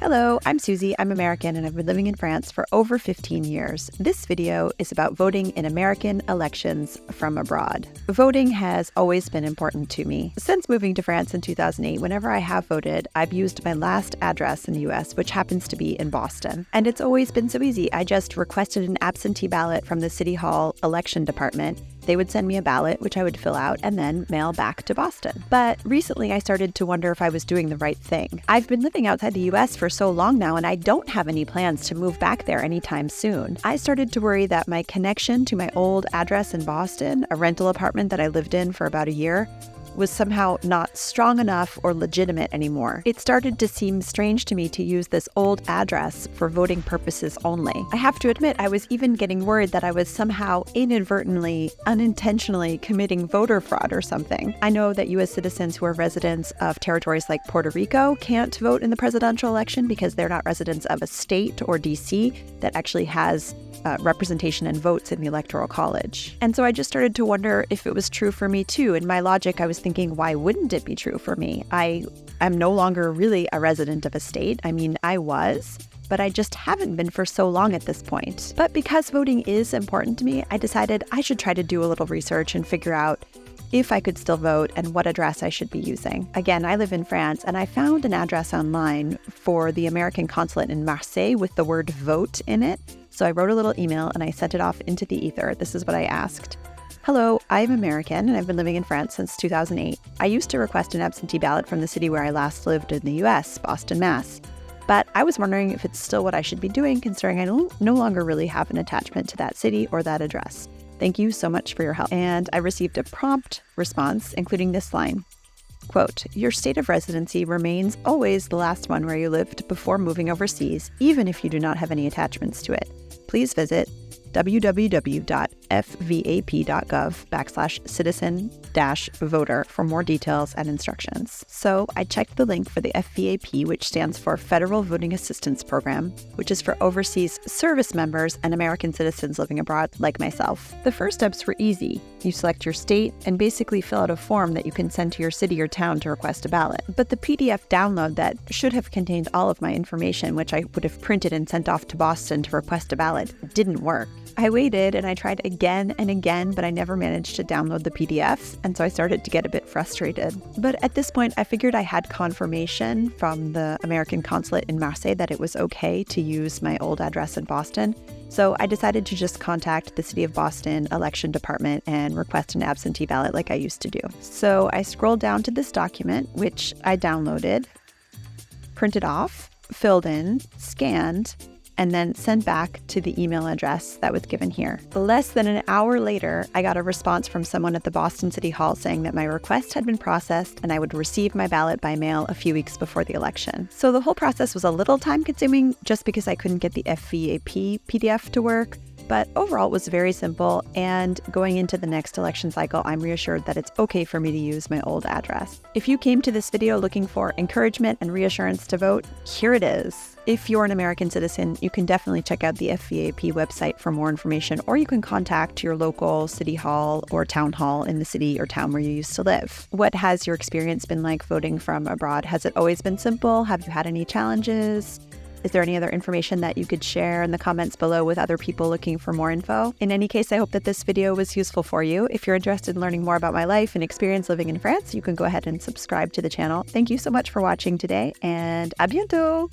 Hello, I'm Susie. I'm American and I've been living in France for over 15 years. This video is about voting in American elections from abroad. Voting has always been important to me. Since moving to France in 2008, whenever I have voted, I've used my last address in the US, which happens to be in Boston. And it's always been so easy. I just requested an absentee ballot from the City Hall election department. They would send me a ballot, which I would fill out and then mail back to Boston. But recently I started to wonder if I was doing the right thing. I've been living outside the US for so long now, and I don't have any plans to move back there anytime soon. I started to worry that my connection to my old address in Boston, a rental apartment that I lived in for about a year, was somehow not strong enough or legitimate anymore. It started to seem strange to me to use this old address for voting purposes only. I have to admit, I was even getting worried that I was somehow inadvertently, unintentionally committing voter fraud or something. I know that US citizens who are residents of territories like Puerto Rico can't vote in the presidential election because they're not residents of a state or DC that actually has representation and votes in the Electoral College. And so I just started to wonder if it was true for me too. In my logic, I was thinking, why wouldn't it be true for me? I am no longer really a resident of a state. I mean, I was, but I just haven't been for so long at this point. But because voting is important to me, I decided I should try to do a little research and figure out if I could still vote and what address I should be using. Again, I live in France, and I found an address online for the American consulate in Marseille with the word vote in it. So I wrote a little email and I sent it off into the ether. This is what I asked. Hello, I'm American and I've been living in France since 2008. I used to request an absentee ballot from the city where I last lived in the US, Boston, Mass. But I was wondering if it's still what I should be doing, considering I no longer really have an attachment to that city or that address. Thank you so much for your help. And I received a prompt response, including this line. Quote, your state of residency remains always the last one where you lived before moving overseas, even if you do not have any attachments to it. Please visit www.fvap.gov/citizen-voter for more details and instructions. So I checked the link for the FVAP, which stands for Federal Voting Assistance Program, which is for overseas service members and American citizens living abroad like myself. The first steps were easy. You select your state and basically fill out a form that you can send to your city or town to request a ballot. But the PDF download that should have contained all of my information, which I would have printed and sent off to Boston to request a ballot, didn't work. I waited and I tried again and again, but I never managed to download the PDF, and so I started to get a bit frustrated. But at this point, I figured I had confirmation from the American consulate in Marseille that it was okay to use my old address in Boston, so I decided to just contact the City of Boston election department and request an absentee ballot like I used to do. So I scrolled down to this document, which I downloaded, printed off, filled in, scanned, and then sent back to the email address that was given here. Less than an hour later, I got a response from someone at the Boston City Hall saying that my request had been processed and I would receive my ballot by mail a few weeks before the election. So the whole process was a little time-consuming just because I couldn't get the FVAP PDF to work, but overall it was very simple, and going into the next election cycle, I'm reassured that it's okay for me to use my old address. If you came to this video looking for encouragement and reassurance to vote, here it is. If you're an American citizen, you can definitely check out the FVAP website for more information, or you can contact your local city hall or town hall in the city or town where you used to live. What has your experience been like voting from abroad? Has it always been simple? Have you had any challenges? Is there any other information that you could share in the comments below with other people looking for more info? In any case, I hope that this video was useful for you. If you're interested in learning more about my life and experience living in France, you can go ahead and subscribe to the channel. Thank you so much for watching today, and à bientôt!